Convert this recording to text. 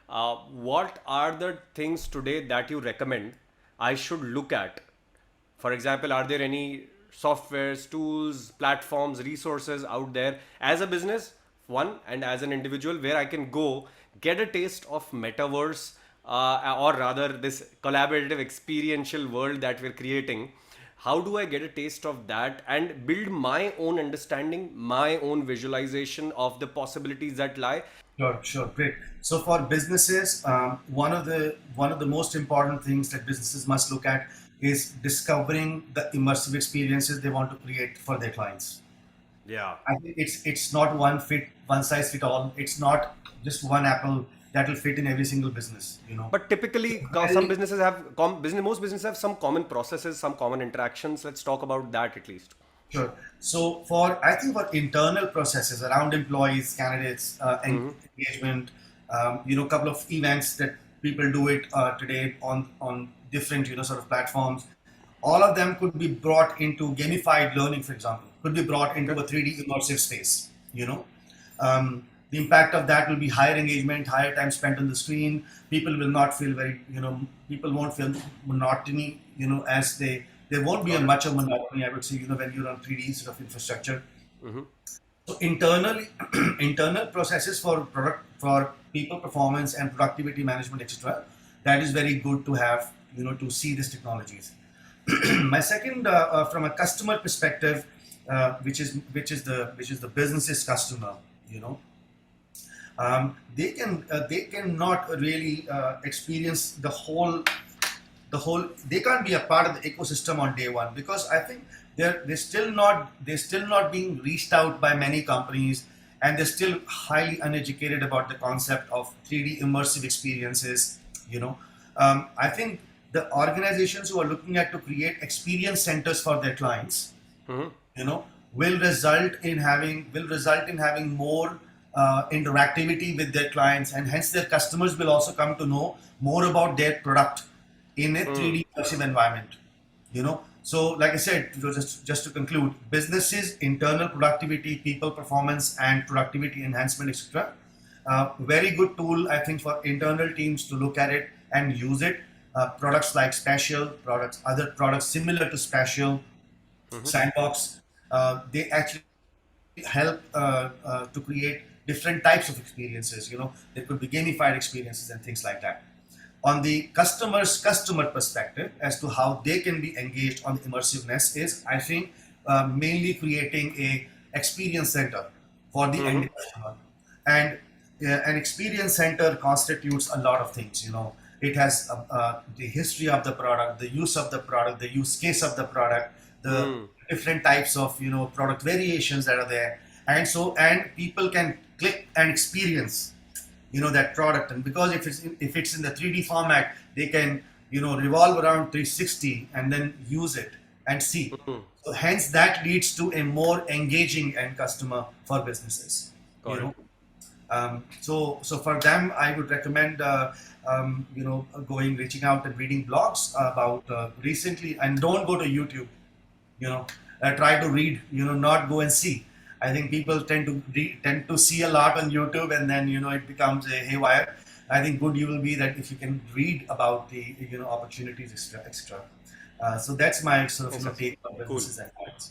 What are the things today that you recommend I should look at? For example, are there any softwares, tools, platforms, resources out there as a business, one, and as an individual, where I can go get a taste of metaverse, or rather this collaborative experiential world that we're creating? How do I get a taste of that and build my own understanding, my own visualization of the possibilities that lie? Sure, sure, great. So for businesses, one of the most important things that businesses must look at is discovering the immersive experiences they want to create for their clients. Yeah. I think it's not one size fit all. It's not just one apple that will fit in every single business. But typically, some Very businesses have most businesses have some common processes, some common interactions. Let's talk about that at least. sure. So I think for internal processes around employees, candidates, engagement, couple of events that people do it today on different sort of platforms. All of them could be brought into gamified learning, for example, could be brought into Okay. a 3D immersive space. The impact of that will be higher engagement, higher time spent on the screen. People will not feel people won't feel monotony, as there won't be a Got it. much of monotony, I would say, when you're on 3D sort of infrastructure. So internally, internal processes for product, for people performance and productivity management, etc. That is very good to have, to see these technologies. My second, from a customer perspective, which is the business's customer, you know, they cannot really experience the whole. They can't be a part of the ecosystem on day one, because I think they're still not being reached out by many companies, and they're still highly uneducated about the concept of 3D immersive experiences. I think the organizations who are looking at to create experience centers for their clients, will result in having more interactivity with their clients, and hence their customers will also come to know more about their product in a 3D immersive environment. So like I said, just to conclude, businesses, internal productivity, people performance, and productivity enhancement, etc. Very good tool, I think, for internal teams to look at it and use it. Products like Spatial, other products similar to Spatial, Sandbox, they actually help to create different types of experiences. There could be gamified experiences and things like that. On the customer perspective, as to how they can be engaged on the immersiveness, is, I think, mainly creating a experience center for the end customer. And an experience center constitutes a lot of things. It has the history of the product, the use of the product, the use case of the product, the different types of product variations that are there, and people can click and experience that product. And because if it's in the 3D format, they can revolve around 360 and then use it and see. So hence that leads to a more engaging end customer for businesses. you Got it. know so for them, I would recommend reaching out and reading blogs about recently, and don't go to YouTube. Try to read, not go and see. I think people tend to see a lot on YouTube, and then it becomes a haywire. I think good you will be that if you can read about the opportunities, extra. So that's my sort of Excellent. take on Cool. businesses and clients.